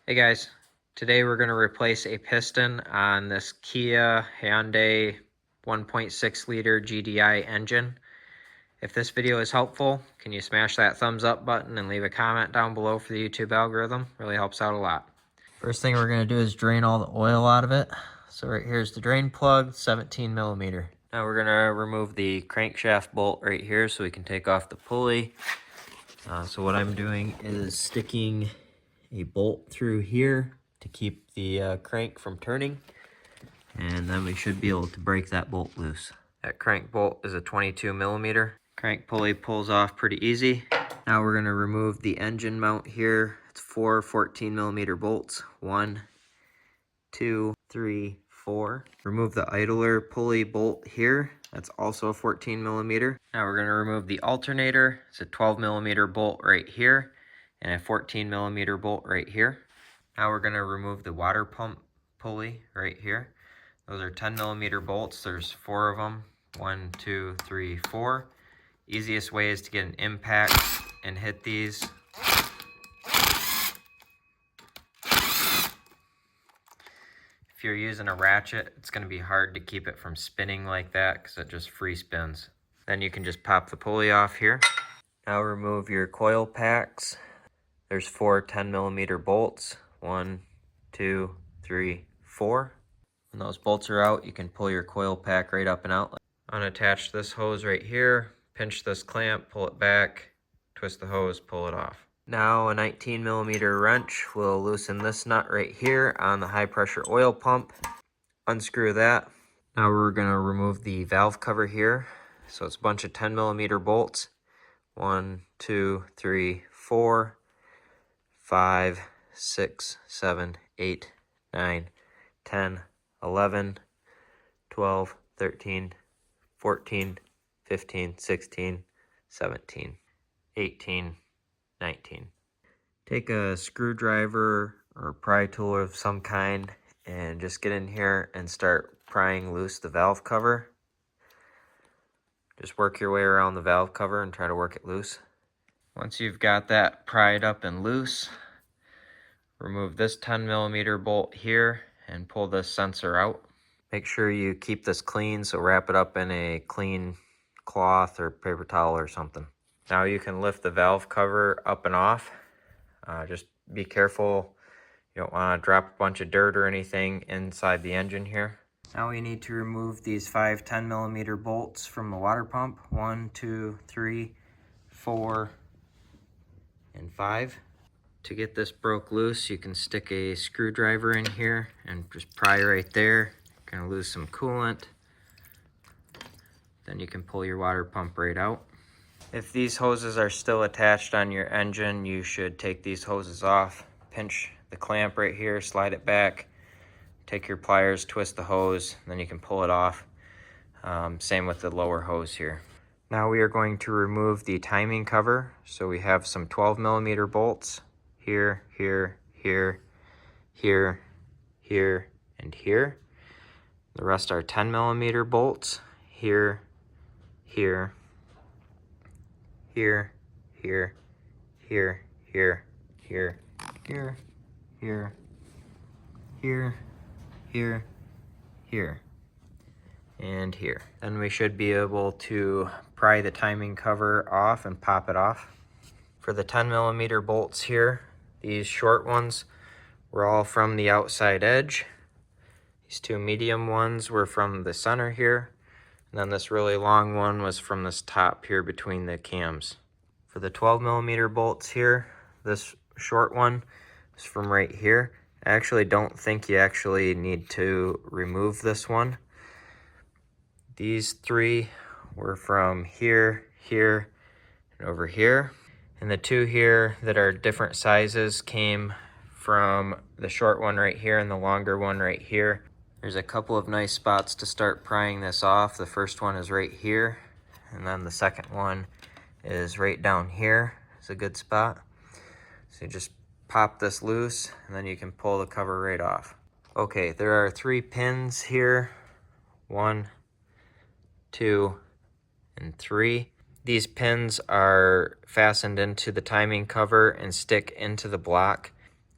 Hey guys, today we're going to replace a piston on this Kia Hyundai 1.6 liter GDI engine. If this video is helpful, can you smash that thumbs up button and leave a comment down below for the YouTube algorithm? Really helps out a lot. First thing we're going to do is drain all the oil out of it. So right here's the drain plug, 17 millimeter. Now we're going to remove the crankshaft bolt right here so we can take off the pulley. So what I'm doing is sticking a bolt through here to keep the crank from turning, and then we should be able to break that bolt loose. That crank bolt is a 22 millimeter. Crank pulley pulls off pretty easy. Now we're going to remove the engine mount here. It's four 14 millimeter bolts. 1, 2, 3, 4. Remove the idler pulley bolt here. That's also a 14 millimeter. Now we're going to remove the alternator. It's a 12 millimeter bolt right here and a 14 millimeter bolt right here. Now we're going to remove the water pump pulley right here. Those are 10 millimeter bolts. There's 4 of them. 1, 2, 3, 4. Easiest way is to get an impact and hit these. If you're using a ratchet, it's going to be hard to keep it from spinning like that because it just free spins. Then you can just pop the pulley off here. Now remove your coil packs. There's 4 10 millimeter bolts. 1, 2, 3, 4. When those bolts are out, you can pull your coil pack right up and out. Unattach this hose right here, pinch this clamp, pull it back, twist the hose, pull it off. Now a 19 millimeter wrench will loosen this nut right here on the high pressure oil pump. Unscrew that. Now we're going to remove the valve cover here. So it's a bunch of 10 millimeter bolts. 1, 2, 3, 4, 5, 6, 7, 8, 9, 10, 11, 12, 13, 14, 15, 16, 17, 18, 19. Take a screwdriver or pry tool of some kind and just get in here and start prying loose the valve cover. Just work your way around the valve cover and try to work it loose. Once you've got that pried up and loose, remove this 10 millimeter bolt here and pull this sensor out. Make sure you keep this clean, so wrap it up in a clean cloth or paper towel or something. Now you can lift the valve cover up and off. Just be careful. You don't want to drop a bunch of dirt or anything inside the engine here. Now we need to remove these 5 10 millimeter bolts from the water pump. 1, 2, 3, 4, and 5. To get this broke loose, you can stick a screwdriver in here and just pry right there. You're gonna lose some coolant. Then you can pull your water pump right out. If these hoses are still attached on your engine, you should take these hoses off. Pinch the clamp right here, slide it back. Take your pliers, twist the hose, and then you can pull it off. Same with the lower hose here. Now we are going to remove the timing cover. So we have some 12 millimeter bolts here, here, here, here, here, and here. The rest are 10 millimeter bolts here, here, here, here, here, here, here, here, here, here, here, here, and here. Then we should be able to pry the timing cover off and pop it off. For the 10 millimeter bolts here, these short ones were all from the outside edge. These 2 medium ones were from the center here. And then this really long one was from this top here between the cams. For the 12 millimeter bolts here, this short one is from right here. I actually don't think you actually need to remove this one. These 3 were from here, here, and over here. And the 2 here that are different sizes came from the short one right here and the longer one right here. There's a couple of nice spots to start prying this off. The first one is right here, and then the second one is right down here. It's a good spot. So you just pop this loose, and then you can pull the cover right off. Okay, there are 3 pins here. 1, 2, and 3. These pins are fastened into the timing cover and stick into the block.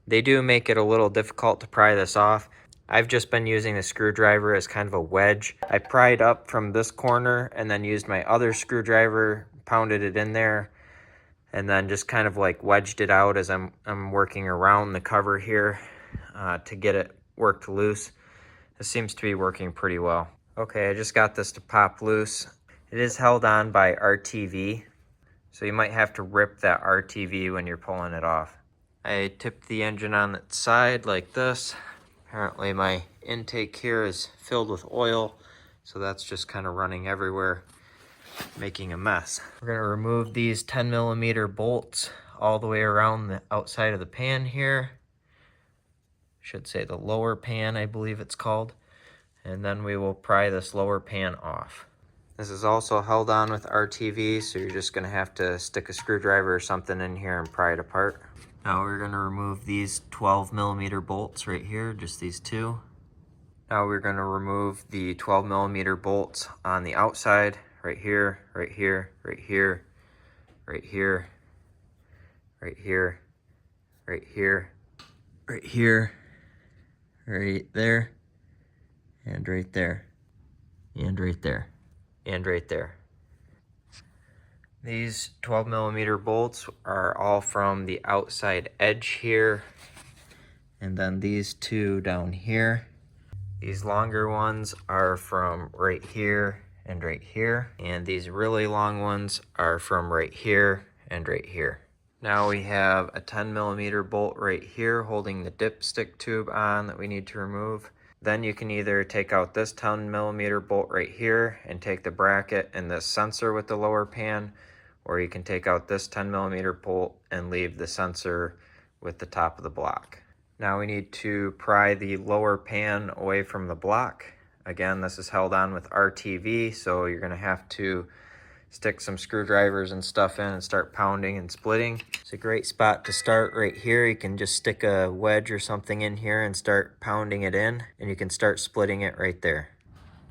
They do make it a little difficult to pry this off. I've just been using the screwdriver as kind of a wedge. I pried up from this corner and then used my other screwdriver, pounded it in there, and then just kind of like wedged it out as I'm working around the cover here to get it worked loose. This seems to be working pretty well. Okay, I just got this to pop loose. It is held on by RTV, so you might have to rip that RTV when you're pulling it off. I tipped the engine on its side like this. Apparently my intake here is filled with oil, so that's just kind of running everywhere, making a mess. We're going to remove these 10mm bolts all the way around the outside of the pan here. Should say the lower pan, I believe it's called. And then we will pry this lower pan off. This is also held on with RTV, so you're just going to have to stick a screwdriver or something in here and pry it apart. Now we're going to remove these 12mm bolts right here, just these two. Now we're going to remove the 12mm bolts on the outside, right here, right here, right here, right here, right here, right here, right here, right there, and right there, and right there, and right there. These 12mm bolts are all from the outside edge here, and then these two down here. These longer ones are from right here and right here, and these really long ones are from right here and right here. Now we have a 10mm bolt right here holding the dipstick tube on that we need to remove. Then you can either take out this 10mm bolt right here and take the bracket and this sensor with the lower pan, or you can take out this 10mm bolt and leave the sensor with the top of the block. Now we need to pry the lower pan away from the block. Again, this is held on with RTV, so you're going to have to stick some screwdrivers and stuff in and start pounding and splitting. It's a great spot to start right here. You can just stick a wedge or something in here and start pounding it in, and you can start splitting it right there.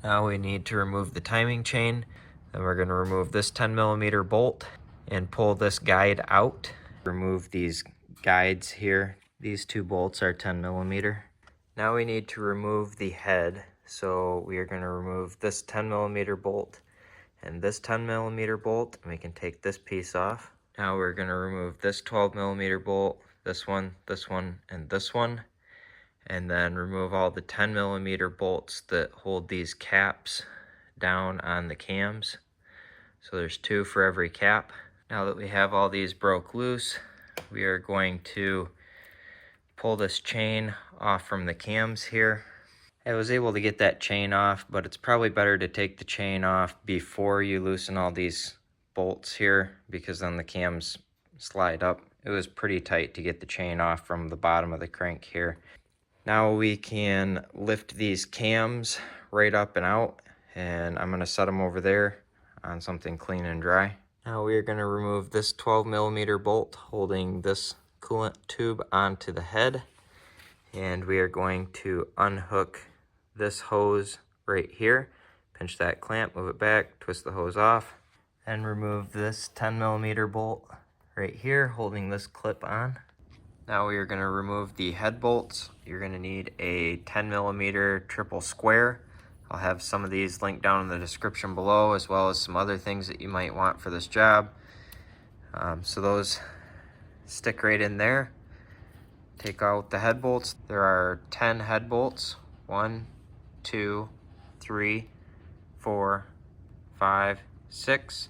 Now we need to remove the timing chain. Then we're going to remove this 10mm bolt and pull this guide out. Remove these guides here. These two bolts are 10mm. Now we need to remove the head. So we are going to remove this 10mm bolt and this 10mm bolt, and we can take this piece off. Now we're going to remove this 12mm bolt, this one, and this one, and then remove all the 10mm bolts that hold these caps down on the cams. So there's two for every cap. Now that we have all these broke loose, we are going to pull this chain off from the cams here. I was able to get that chain off, but it's probably better to take the chain off before you loosen all these bolts here, because then the cams slide up. It was pretty tight to get the chain off from the bottom of the crank here. Now we can lift these cams right up and out, and I'm going to set them over there on something clean and dry. Now we are going to remove this 12mm bolt holding this coolant tube onto the head, and we are going to unhook this hose right here, pinch that clamp, move it back, twist the hose off, and remove this 10mm bolt right here holding this clip on. Now we are going to remove the head bolts. You're going to need a 10mm triple square. I'll have some of these linked down in the description below, as well as some other things that you might want for this job. So those stick right in there. Take out the head bolts. There are 10 head bolts. 1, 2, 3, 4, 5, 6,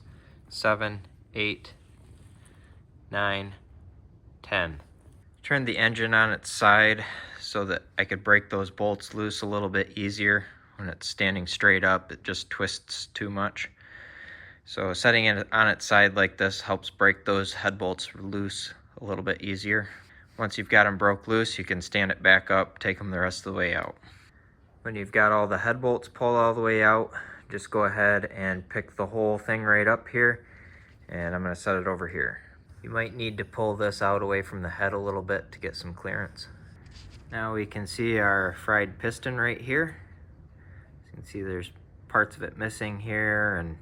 7, 8, 9, 10. Turn the engine on its side so that I could break those bolts loose a little bit easier. When it's standing straight up, it just twists too much. So setting it on its side like this helps break those head bolts loose a little bit easier. Once you've got them broke loose, you can stand it back up, take them the rest of the way out. When you've got all the head bolts pulled all the way out, just go ahead and pick the whole thing right up here, and I'm going to set it over here. You might need to pull this out away from the head a little bit to get some clearance. Now we can see our fried piston right here. You can see there's parts of it missing here, and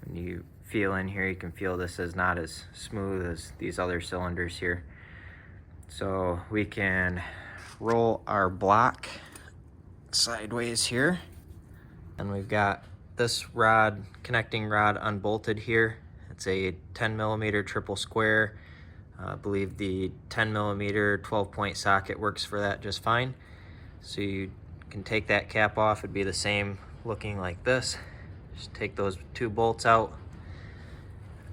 when you feel in here, you can feel this is not as smooth as these other cylinders here. So we can roll our block sideways here. And we've got this rod, connecting rod, unbolted here. It's a 10mm triple square. I believe the 10mm 12-point socket works for that just fine. So you can take that cap off. It'd be the same looking like this. Just take those two bolts out.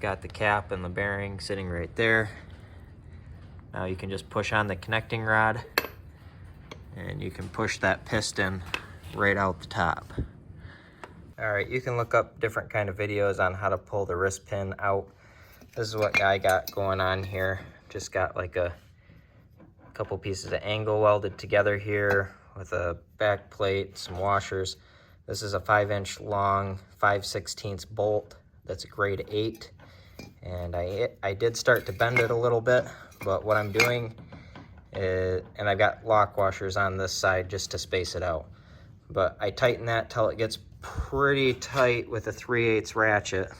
Got the cap and the bearing sitting right there. Now you can just push on the connecting rod and you can push that piston right out the top. All right, you can look up different kind of videos on how to pull the wrist pin out. This is what I got going on here. Just got like a couple pieces of angle welded together here with a back plate, some washers. This is a 5-inch long 5/16 bolt that's a grade 8. And I did start to bend it a little bit, but what I'm doing is, and I've got lock washers on this side just to space it out. But I tighten that till it gets pretty tight with a 3/8 ratchet.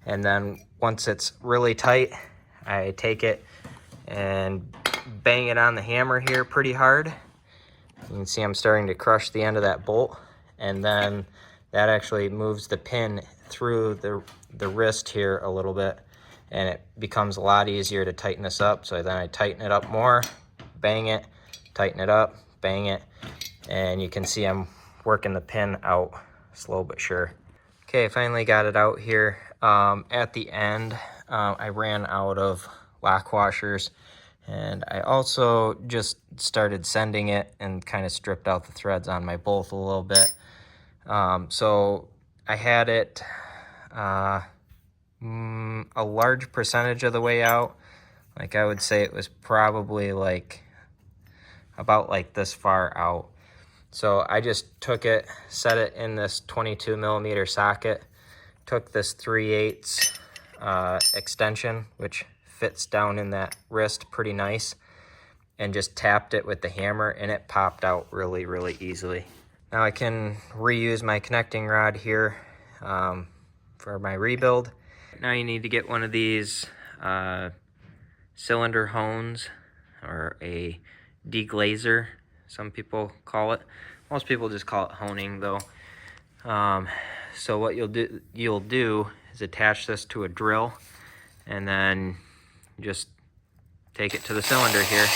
And then once it's really tight, I take it and bang it on the hammer here pretty hard. You can see I'm starting to crush the end of that bolt, and then that actually moves the pin through the wrist here a little bit, and it becomes a lot easier to tighten this up. So then I tighten it up more, bang it, tighten it up, bang it, and you can see I'm working the pin out slow but sure. Okay, finally got it out here. At the end, I ran out of lock washers, and I also just started sanding it and kind of stripped out the threads on my bolt a little bit. So I had it a large percentage of the way out. Like I would say it was probably like about like this far out. So I just took it, set it in this 22mm socket, took this 3/8 extension, which fits down in that wrist pretty nice, and just tapped it with the hammer, and it popped out really, really easily. Now I can reuse my connecting rod here for my rebuild. Now you need to get one of these cylinder hones, or a deglazer, some people call it. Most people just call it honing though. So what you'll do is attach this to a drill, and then just take it to the cylinder here,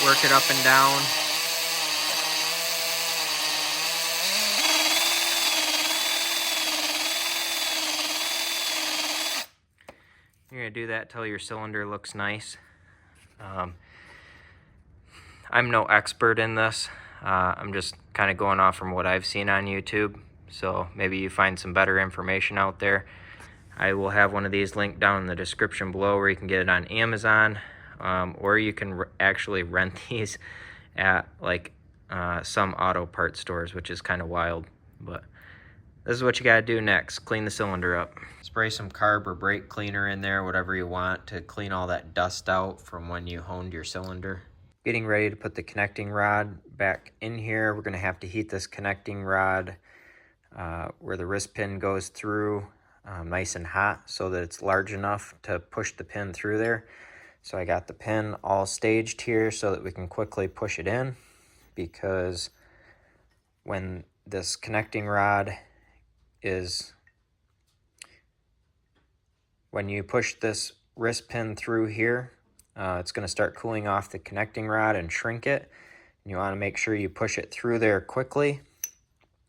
work it up and down. You're gonna do that till your cylinder looks nice. I'm no expert in this. I'm just kind of going off from what I've seen on YouTube. So maybe you find some better information out there. I will have one of these linked down in the description below, where you can get it on Amazon, or you can actually rent these at like some auto parts stores, which is kind of wild. But this is what you got to do next. Clean the cylinder up. Spray some carb or brake cleaner in there, whatever you want, to clean all that dust out from when you honed your cylinder. Getting ready to put the connecting rod back in here. We're going to have to heat this connecting rod where the wrist pin goes through nice and hot, so that it's large enough to push the pin through there. So I got the pin all staged here so that we can quickly push it in, because when this connecting rod when you push this wrist pin through here, it's going to start cooling off the connecting rod and shrink it. And you want to make sure you push it through there quickly,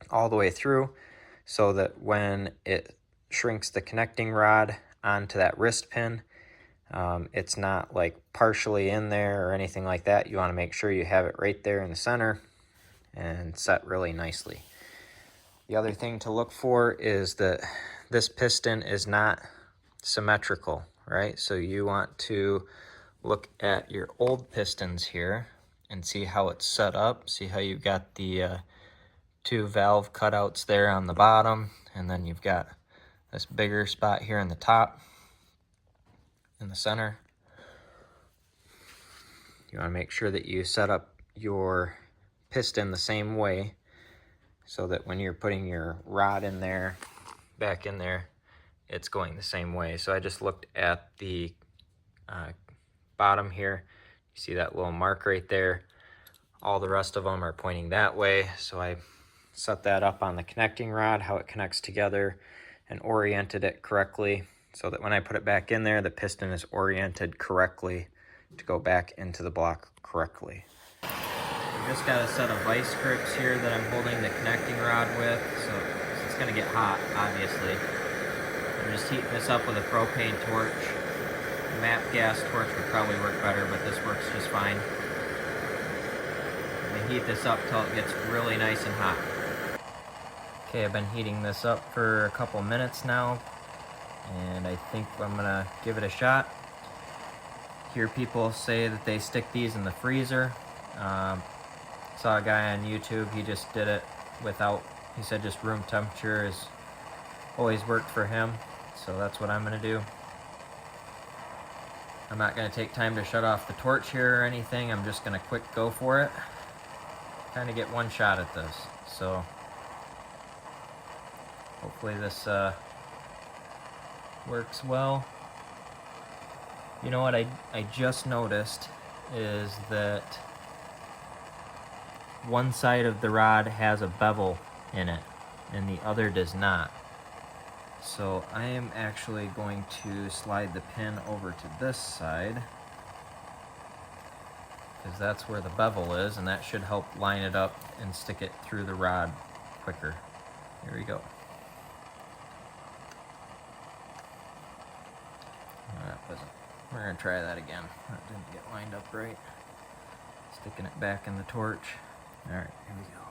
all the way through, so that when it shrinks the connecting rod onto that wrist pin, it's not like partially in there or anything like that. You want to make sure you have it right there in the center and set really nicely. The other thing to look for is that this piston is not symmetrical, right? So you want to look at your old pistons here and see how it's set up. See how you've got the two valve cutouts there on the bottom, and then you've got this bigger spot here in the top, in the center. You want to make sure that you set up your piston the same way, so that when you're putting your rod in there, back in there, it's going the same way. So I just looked at the bottom here. You see that little mark right there. All the rest of them are pointing that way. So I set that up on the connecting rod, how it connects together, and oriented it correctly so that when I put it back in there, the piston is oriented correctly to go back into the block correctly. I just got a set of vice grips here that I'm holding the connecting rod with, so it's gonna get hot, obviously. I'm just heating this up with a propane torch. A MAP gas torch would probably work better, but this works just fine. I'm gonna heat this up till it gets really nice and hot. Okay, I've been heating this up for a couple minutes now, and I think I'm gonna give it a shot. Hear people say that they stick these in the freezer. Saw a guy on YouTube, he just did it without, he said just room temperature has always worked for him, so that's what I'm gonna do. I'm not gonna take time to shut off the torch here or anything, I'm just gonna quick go for it. Kind of get one shot at this, so hopefully this works well. You know what I just noticed is that one side of the rod has a bevel in it and the other does not. So I am actually going to slide the pin over to this side, because that's where the bevel is, and that should help line it up and stick it through the rod quicker. Here we go. We're gonna try that again. That didn't get lined up right. Sticking it back in the torch. All right, here we go.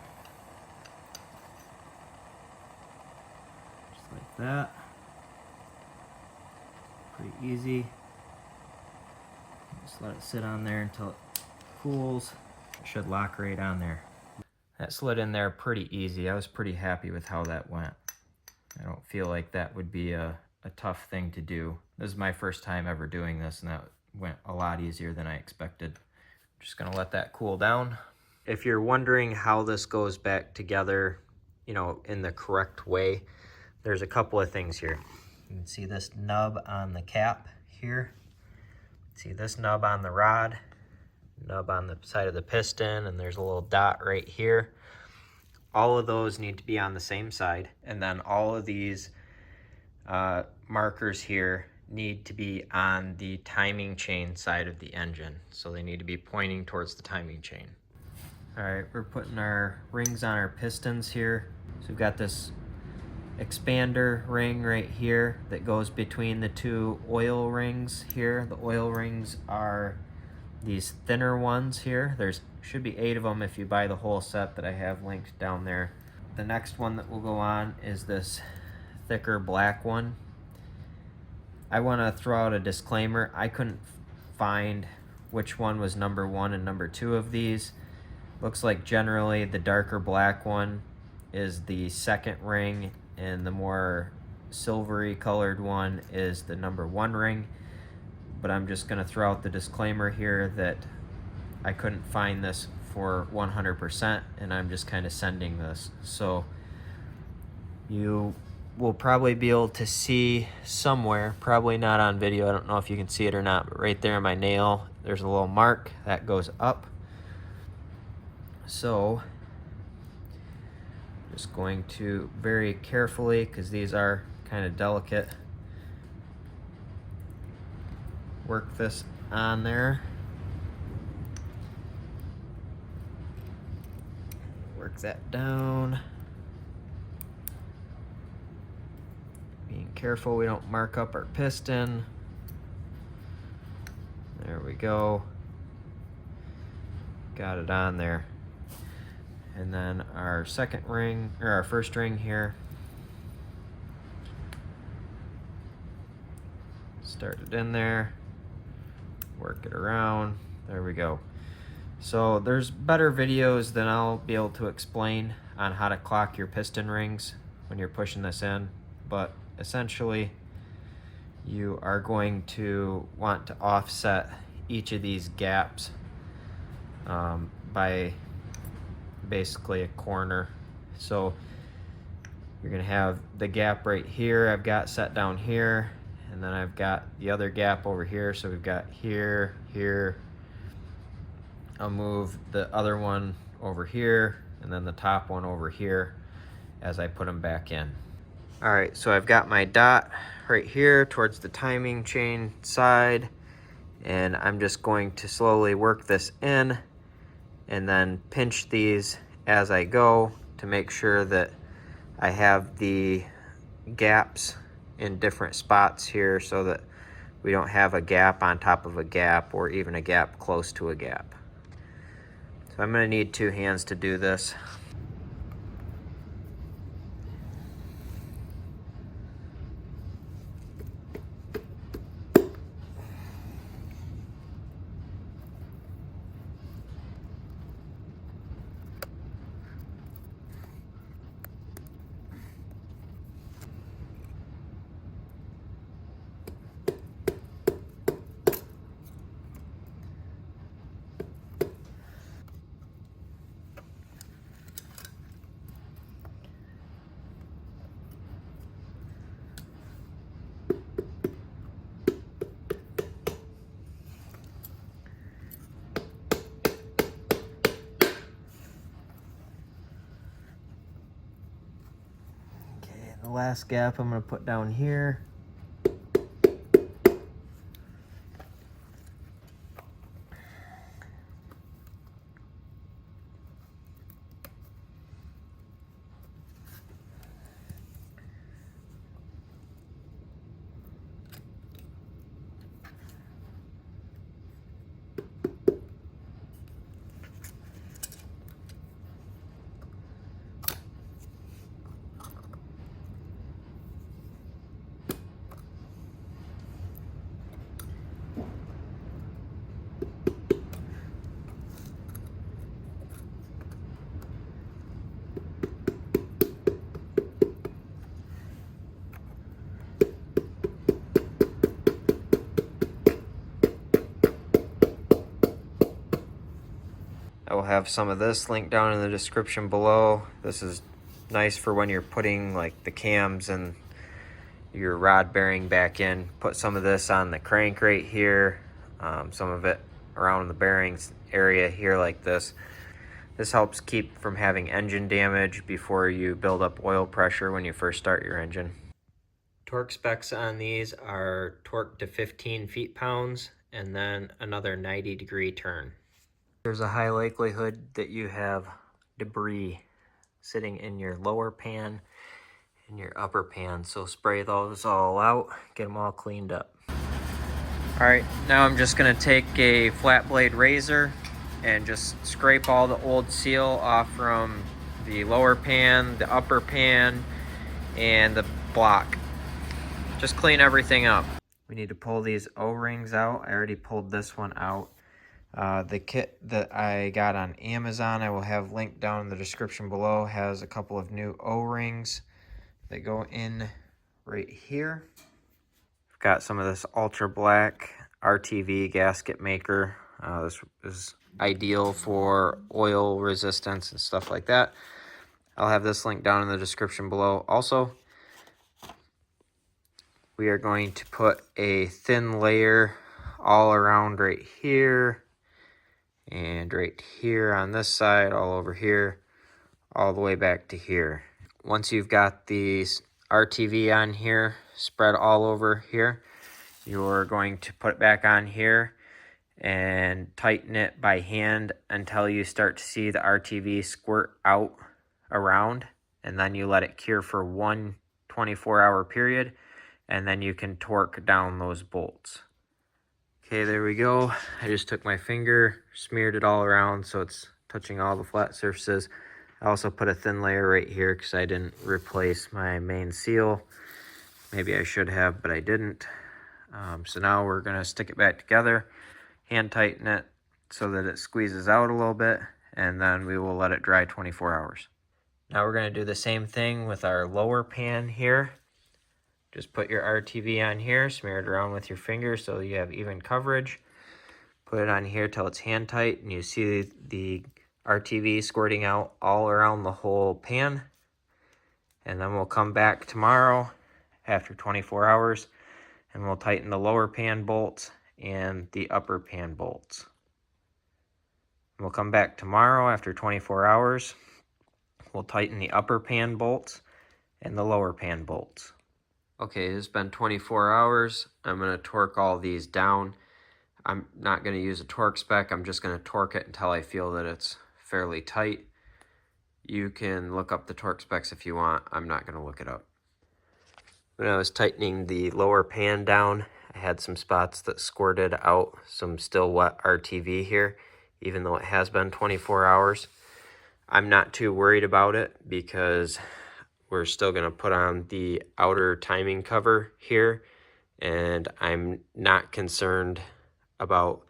Just like that. Pretty easy. Just let it sit on there until it cools. It should lock right on there. That slid in there pretty easy. I was pretty happy with how that went. I don't feel like that would be a tough thing to do. This is my first time ever doing this, and that went a lot easier than I expected. I'm just gonna let that cool down. If you're wondering how this goes back together, you know, in the correct way, there's a couple of things here. You can see this nub on the cap here. See this nub on the rod, nub on the side of the piston, and there's a little dot right here. All of those need to be on the same side, and then all of these markers here need to be on the timing chain side of the engine, so they need to be pointing towards the timing chain. All right, we're putting our rings on our pistons here. So we've got this expander ring right here that goes between the two oil rings here. The oil rings are these thinner ones here. There's should be 8 of them if you buy the whole set that I have linked down there. The next one that will go on is this thicker black one. I want to throw out a disclaimer. I couldn't find which one was number 1 and number 2 of these. Looks like generally the darker black one is the second ring, and the more silvery colored one is the number 1 ring. But I'm just going to throw out the disclaimer here that I couldn't find this for 100%, and I'm just kind of sending this. So you will probably be able to see somewhere, probably not on video, I don't know if you can see it or not, but right there in my nail, there's a little mark that goes up. So just going to very carefully, because these are kind of delicate, work this on there. Work that down. Being careful we don't mark up our piston. There we go. Got it on there. And then our second ring, or our first ring here. Start it in there. Work it around. There we go. So there's better videos than I'll be able to explain on how to clock your piston rings when you're pushing this in, but essentially you are going to want to offset each of these gaps by basically a corner. So you're gonna have the gap right here I've got set down here, and then I've got the other gap over here. So we've got here, here. I'll move the other one over here and then the top one over here as I put them back in. All right, so I've got my dot right here towards the timing chain side, and I'm just going to slowly work this in and then pinch these as I go to make sure that I have the gaps in different spots here so that we don't have a gap on top of a gap or even a gap close to a gap. So I'm going to need 2 hands to do this. The last gap I'm going to put down here. I will have some of this linked down in the description below. This is nice for when you're putting like the cams and your rod bearing back in. Put some of this on the crank right here, some of it around the bearings area here like this. This helps keep from having engine damage before you build up oil pressure when you first start your engine. Torque specs on these are torque to 15 feet-pounds and then another 90-degree turn. There's a high likelihood that you have debris sitting in your lower pan and your upper pan, so spray those all out, get them all cleaned up. All right, now I'm just gonna take a flat blade razor and just scrape all the old seal off from the lower pan, the upper pan, and the block. Just clean everything up. We need to pull these O-rings out. I already pulled this one out. The kit that I got on Amazon, I will have linked down in the description below, has a couple of new O-rings that go in right here. I've got some of this ultra black RTV gasket maker. This is ideal for oil resistance and stuff like that. I'll have this linked down in the description below. Also, we are going to put a thin layer all around right here and right here on this side, all over here, all the way back to here. Once you've got these RTV on here, spread all over here, you're going to put it back on here and tighten it by hand until you start to see the RTV squirt out around, and then you let it cure for one 24-hour period, and then you can torque down those bolts. Okay, there we go. I just took my finger, smeared it all around so it's touching all the flat surfaces. I also put a thin layer right here because I didn't replace my main seal. Maybe I should have, but I didn't. So now we're gonna stick it back together, hand tighten it so that it squeezes out a little bit, and then we will let it dry 24 hours. Now we're gonna do the same thing with our lower pan here. Just put your RTV on here, smear it around with your finger so you have even coverage. Put it on here till it's hand tight and you see the RTV squirting out all around the whole pan. And then we'll come back tomorrow after 24 hours And we'll tighten the lower pan bolts and the upper pan bolts. We'll come back tomorrow after 24 hours. We'll tighten the upper pan bolts and the lower pan bolts. Okay, it's been 24 hours. I'm going to torque all these down. I'm not going to use a torque spec. I'm just going to torque it until I feel that it's fairly tight. You can look up the torque specs if you want. I'm not going to look it up. When I was tightening the lower pan down, I had some spots that squirted out some still wet RTV here, even though it has been 24 hours. I'm not too worried about it because we're still going to put on the outer timing cover here, and I'm not concerned about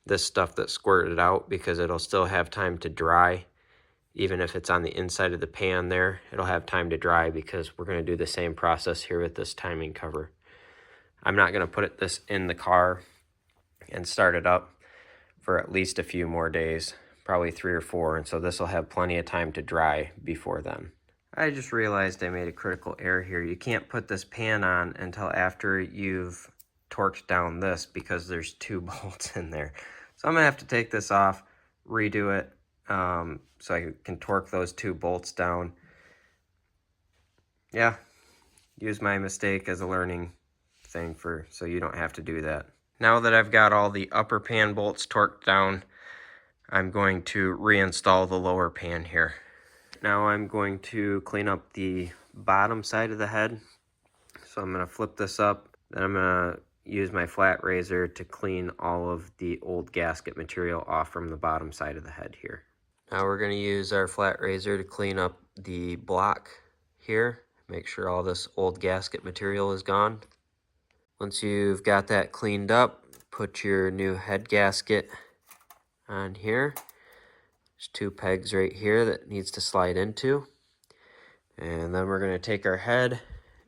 this stuff that squirted out because it'll still have time to dry. Even if it's on the inside of the pan there, it'll have time to dry because we're going to do the same process here with this timing cover. I'm not going to put this in the car and start it up for at least a few more days, probably 3 or 4, and so this will have plenty of time to dry before then. I just realized I made a critical error here. You can't put this pan on until after you've torqued down this because there's 2 bolts in there. So I'm going to have to take this off, redo it, so I can torque those 2 bolts down. Yeah, use my mistake as a learning thing so you don't have to do that. Now that I've got all the upper pan bolts torqued down, I'm going to reinstall the lower pan here. Now I'm going to clean up the bottom side of the head. So I'm going to flip this up, then I'm going to use my flat razor to clean all of the old gasket material off from the bottom side of the head here. Now we're going to use our flat razor to clean up the block here. Make sure all this old gasket material is gone. Once you've got that cleaned up, put your new head gasket on here. There's 2 pegs right here that needs to slide into. And then we're going to take our head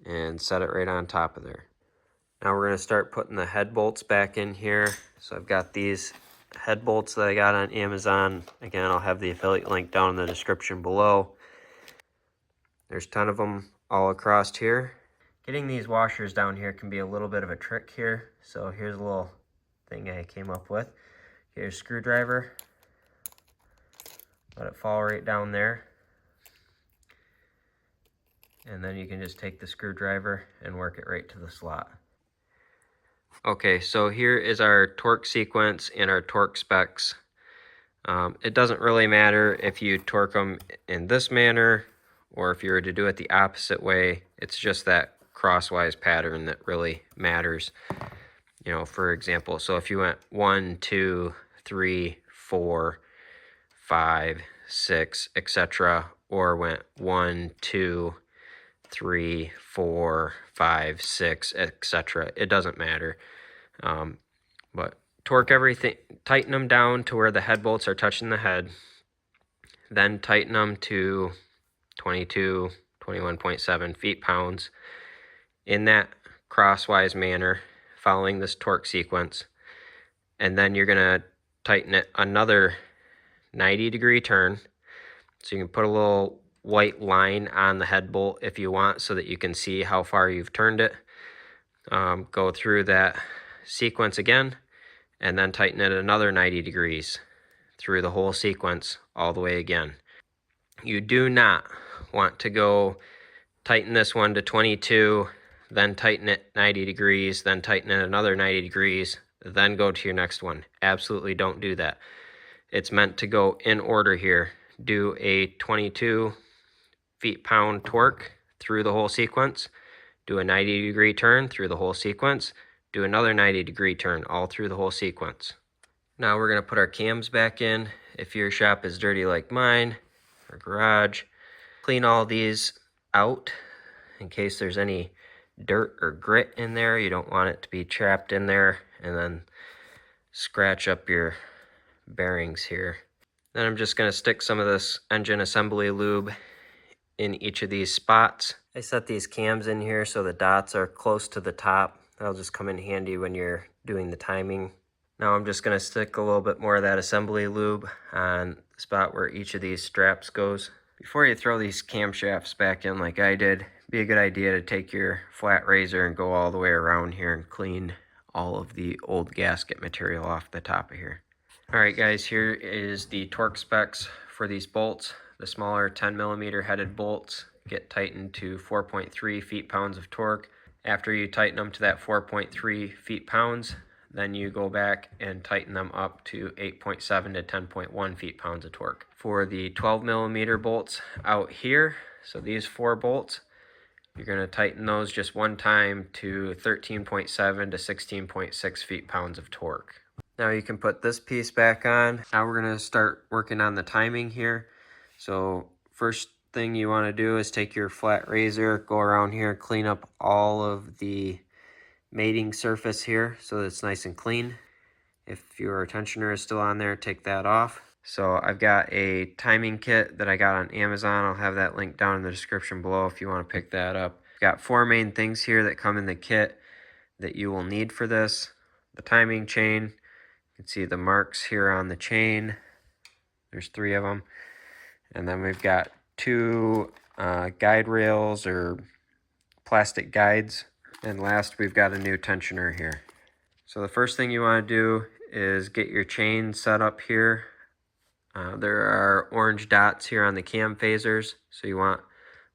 and set it right on top of there. Now we're going to start putting the head bolts back in here. So I've got these head bolts that I got on Amazon. Again, I'll have the affiliate link down in the description below. There's 10 of them all across here. Getting these washers down here can be a little bit of a trick here. So here's a little thing I came up with. Here's a screwdriver. Let it fall right down there. And then you can just take the screwdriver and work it right to the slot. Okay, so here is our torque sequence and our torque specs. It doesn't really matter if you torque them in this manner or if you were to do it the opposite way. It's just that crosswise pattern that really matters. You know, for example, so if you went 1, 2, 3, 4, 5, 6, etc., or went 1, 2, 3, 4, 5, 6, etc., it doesn't matter. But torque everything, tighten them down to where the head bolts are touching the head, then tighten them to 22, 21.7 feet-pounds in that crosswise manner, following this torque sequence. And then you're going to tighten it another 90-degree turn. So you can put a little white line on the head bolt if you want so that you can see how far you've turned it. Go through that sequence again and then tighten it another 90 degrees through the whole sequence all the way again. You do not want to go tighten this one to 22, then tighten it 90 degrees, then tighten it another 90 degrees, then go to your next one. Absolutely don't do that. It's meant to go in order here. Do a 22 feet-pound torque through the whole sequence. Do a 90-degree turn through the whole sequence. Do another 90-degree turn all through the whole sequence. Now we're going to put our cams back in. If your shop is dirty like mine, or garage, clean all these out in case there's any dirt or grit in there. You don't want it to be trapped in there and then scratch up your bearings here. Then I'm just going to stick some of this engine assembly lube in each of these spots. I set these cams in here so the dots are close to the top. That'll just come in handy when you're doing the timing. Now I'm just going to stick a little bit more of that assembly lube on the spot where each of these straps goes. Before you throw these camshafts back in like I did, be a good idea to take your flat razor and go all the way around here and clean all of the old gasket material off the top of here. Alright guys, here is the torque specs for these bolts. The smaller 10mm headed bolts get tightened to 4.3 feet-pounds of torque. After you tighten them to that 4.3 feet-pounds, then you go back and tighten them up to 8.7 to 10.1 feet-pounds of torque. For the 12mm bolts out here, so these 4 bolts, you're going to tighten those just one time to 13.7 to 16.6 feet-pounds of torque. Now you can put this piece back on. Now we're going to start working on the timing here. So first thing you want to do is take your flat razor, go around here, clean up all of the mating surface here so that it's nice and clean. If your tensioner is still on there, take that off. So I've got a timing kit that I got on Amazon. I'll have that link down in the description below if you want to pick that up. Got 4 main things here that come in the kit that you will need for this. The timing chain. You can see the marks here on the chain. There's 3 of them. And then we've got 2 guide rails or plastic guides. And last, we've got a new tensioner here. So the first thing you want to do is get your chain set up here. There are orange dots here on the cam phasers, so you want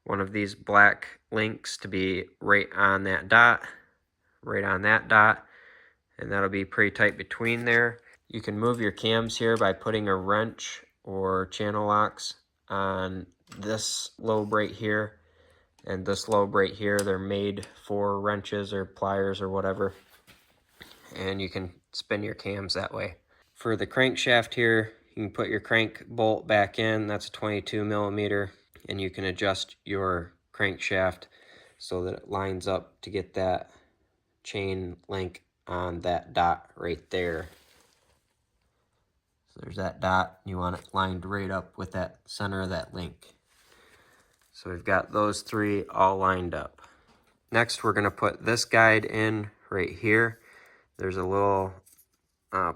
one of these black links to be right on that dot, and that'll be pretty tight between there. You can move your cams here by putting a wrench or channel locks on this lobe right here and this lobe right here. They're made for wrenches or pliers or whatever, and you can spin your cams that way. For the crankshaft here, you can put your crank bolt back in. That's a 22mm, and you can adjust your crankshaft so that it lines up to get that chain link on that dot right there. So there's that dot. You want it lined right up with that center of that link. So we've got those 3 all lined up. Next, we're going to put this guide in right here. There's a little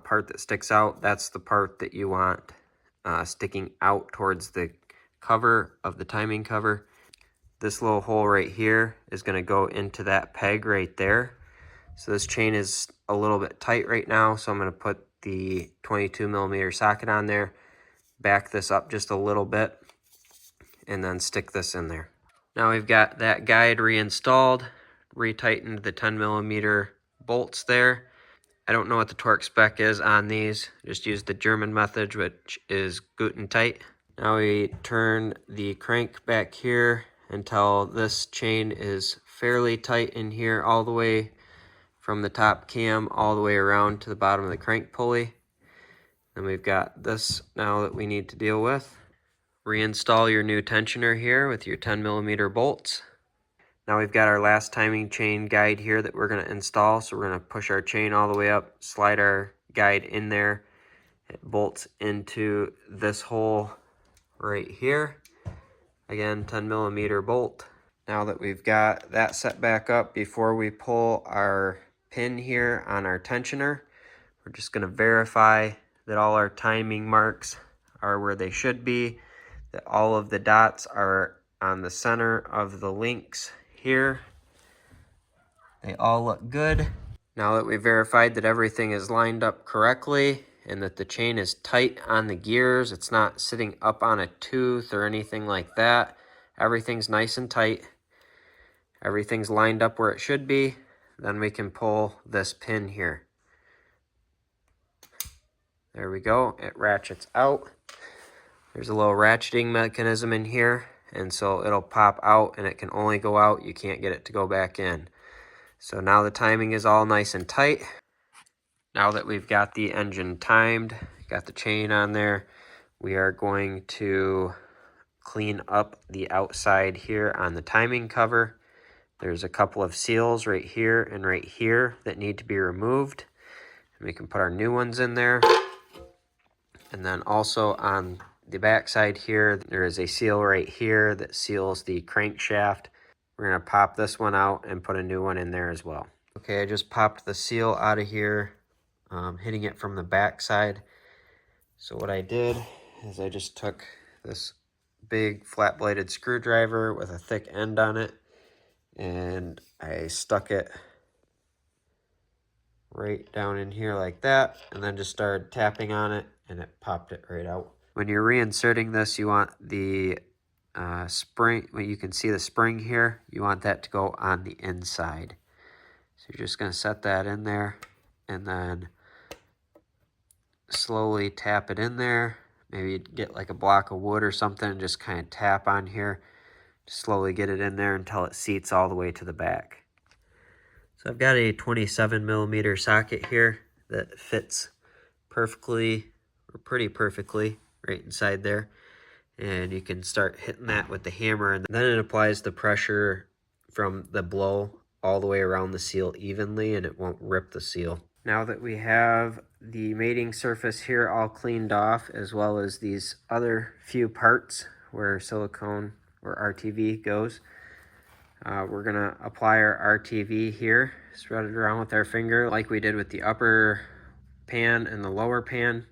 part that sticks out. That's the part that you want sticking out towards the cover of the timing cover. This little hole right here is going to go into that peg right there. So this chain is a little bit tight right now, so I'm going to put the 22mm socket on there, back this up just a little bit, and then stick this in there. Now we've got that guide reinstalled, retightened the 10mm bolts there. I don't know what the torque spec is on these. Just use the German method, which is Guten tight. Now we turn the crank back here until this chain is fairly tight in here, all the way from the top cam all the way around to the bottom of the crank pulley. Then we've got this now that we need to deal with. Reinstall your new tensioner here with your 10mm bolts. Now we've got our last timing chain guide here that we're going to install. So we're going to push our chain all the way up, slide our guide in there. It bolts into this hole right here. Again, 10mm bolt. Now that we've got that set back up, before we pull our pin here on our tensioner, we're just going to verify that all our timing marks are where they should be, that all of the dots are on the center of the links here. They all look good. Now that we've verified that everything is lined up correctly and that the chain is tight on the gears, it's not sitting up on a tooth or anything like that. Everything's nice and tight. Everything's lined up where it should be. Then we can pull this pin here. There we go. It ratchets out. There's a little ratcheting mechanism in here, and so it'll pop out and it can only go out. You can't get it to go back in. So now the timing is all nice and tight. Now that we've got the engine timed, got the chain on there, we are going to clean up the outside here on the timing cover. There's a couple of seals right here and right here that need to be removed. And we can put our new ones in there. And then also on the back side here, there is a seal right here that seals the crankshaft. We're going to pop this one out and put a new one in there as well. Okay, I just popped the seal out of here, hitting it from the back side. So what I did is I just took this big flat-bladed screwdriver with a thick end on it, and I stuck it right down in here like that, and then just started tapping on it, and it popped it right out. When you're reinserting this, you want the spring, well, you can see the spring here, you want that to go on the inside. So you're just going to set that in there, and then slowly tap it in there. Maybe get like a block of wood or something and just kind of tap on here. Slowly get it in there until it seats all the way to the back. So I've got a 27mm socket here that fits perfectly, or pretty perfectly, right inside there. And you can start hitting that with the hammer, and then it applies the pressure from the blow all the way around the seal evenly, and it won't rip the seal. Now that we have the mating surface here all cleaned off, as well as these other few parts where silicone or RTV goes, we're gonna apply our RTV here, spread it around with our finger like we did with the upper pan and the lower pan,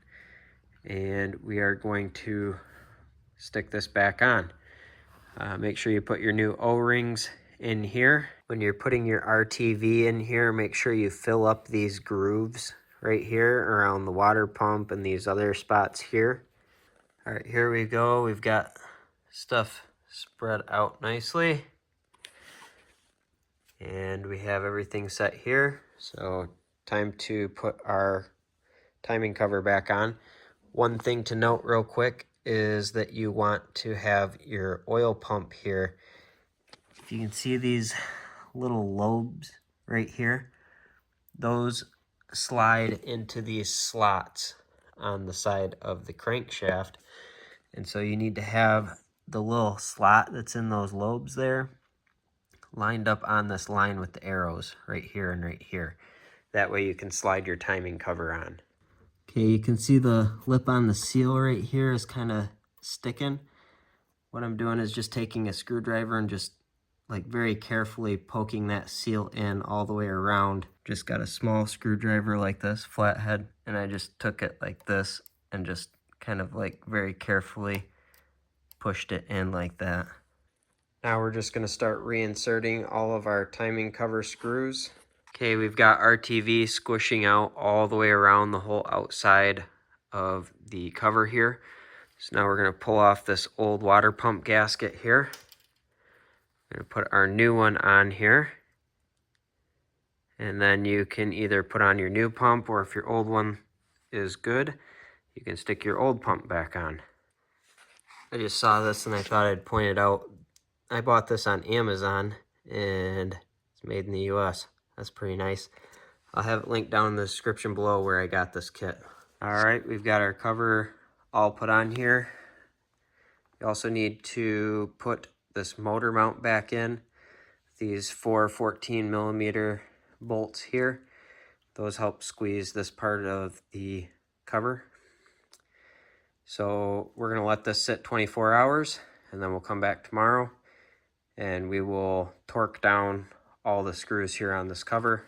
and we are going to stick this back on. Make sure you put your new O-rings in here. When you're putting your RTV in here, make sure you fill up these grooves right here around the water pump and these other spots here. All right, here we go. We've got stuff spread out nicely, and we have everything set here. So time to put our timing cover back on. One thing to note real quick is that you want to have your oil pump here. If you can see these little lobes right here, those slide into these slots on the side of the crankshaft. And so you need to have the little slot that's in those lobes there lined up on this line with the arrows right here and right here. That way you can slide your timing cover on. Okay, you can see the lip on the seal right here is kind of sticking. What I'm doing is just taking a screwdriver and just like very carefully poking that seal in all the way around. Just got a small screwdriver like this, flathead, and I just took it like this and just kind of like very carefully pushed it in like that. Now we're just gonna start reinserting all of our timing cover screws. Okay, we've got RTV squishing out all the way around the whole outside of the cover here. So now we're gonna pull off this old water pump gasket here. We're gonna put our new one on here. And then you can either put on your new pump, or if your old one is good, you can stick your old pump back on. I just saw this and I thought I'd point it out. I bought this on Amazon and it's made in the US. That's pretty nice. I'll have it linked down in the description below where I got this kit. All right, we've got our cover all put on here. You also need to put this motor mount back in. These 4 14mm bolts here. Those help squeeze this part of the cover. So we're gonna let this sit 24 hours and then we'll come back tomorrow and we will torque down all the screws here on this cover.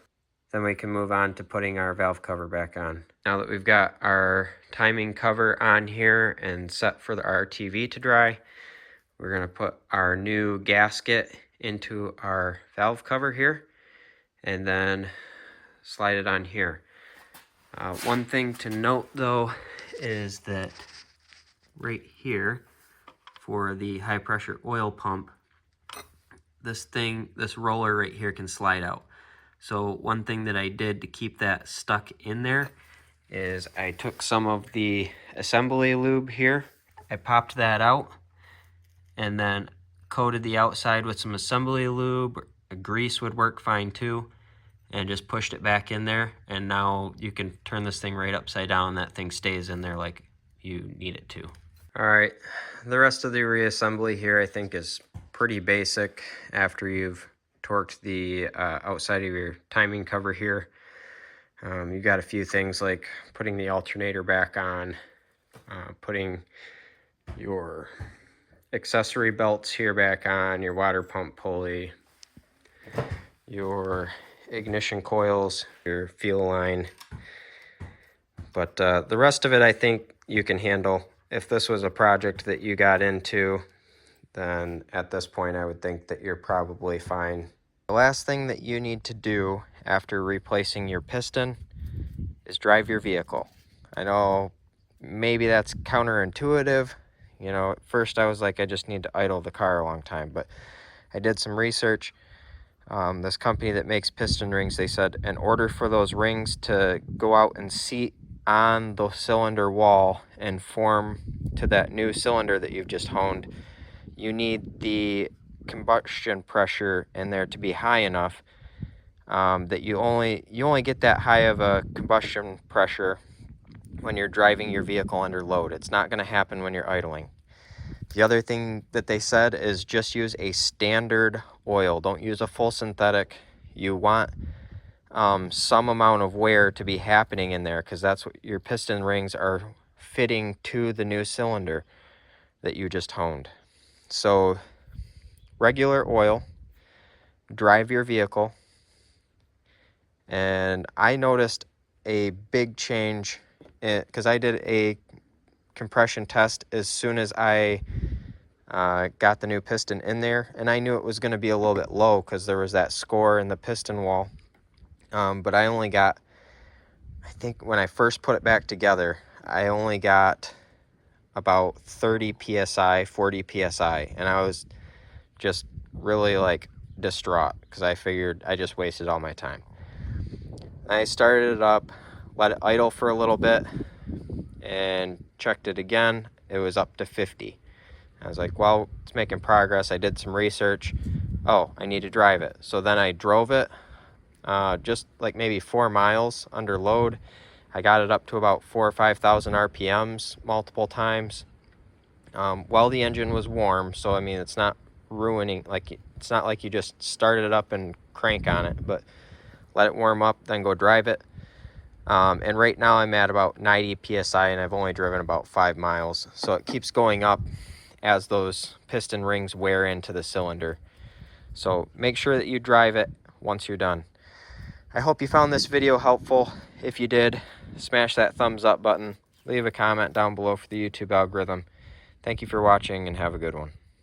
Then we can move on to putting our valve cover back on. Now that we've got our timing cover on here and set for the RTV to dry, we're gonna put our new gasket into our valve cover here and then slide it on here. One thing to note though is that right here for the high pressure oil pump, this roller right here can slide out. So one thing that I did to keep that stuck in there is I took some of the assembly lube here, I popped that out, and then coated the outside with some assembly lube. Grease would work fine too, and just pushed it back in there. And now you can turn this thing right upside down. That thing stays in there like you need it to. All right, the rest of the reassembly here I think is pretty basic after you've torqued the outside of your timing cover here. You've got a few things like putting the alternator back on, putting your accessory belts here back on, your water pump pulley, your ignition coils, your fuel line. But the rest of it I think you can handle. If this was a project that you got into, then at this point I would think that you're probably fine The last thing that you need to do after replacing your piston is drive your vehicle. I know maybe that's counterintuitive. You know, at first I was like, I just need to idle the car a long time, but I did some research. This company that makes piston rings, they said in order for those rings to go out and seat on the cylinder wall and form to that new cylinder that you've just honed, you need the combustion pressure in there to be high enough that you only get that high of a combustion pressure when you're driving your vehicle under load. It's not going to happen when you're idling. The other thing that they said is just use a standard oil. Don't use a full synthetic. You want some amount of wear to be happening in there, because that's what your piston rings are fitting to the new cylinder that you just honed. So regular oil, drive your vehicle, and I noticed a big change because I did a compression test as soon as I got the new piston in there, and I knew it was going to be a little bit low because there was that score in the piston wall. But I only got, I think when I first put it back together, I only got about 30 psi, 40 psi, and I was just really like distraught because I figured I just wasted all my time. I started it up, let it idle for a little bit, and checked it again. It was up to 50. I was like, well, it's making progress. I did some research. Oh, I need to drive it. So then I drove it just like maybe 4 miles under load. I got it up to about 4,000 or 5,000 RPMs multiple times while the engine was warm. So I mean, it's not ruining, like it's not like you just started it up and crank on it, but let it warm up, then go drive it. And right now I'm at about 90 psi, and I've only driven about 5 miles. So it keeps going up as those piston rings wear into the cylinder. So make sure that you drive it once you're done. I hope you found this video helpful. If you did, smash that thumbs up button. Leave a comment down below for the YouTube algorithm. Thank you for watching, and have a good one.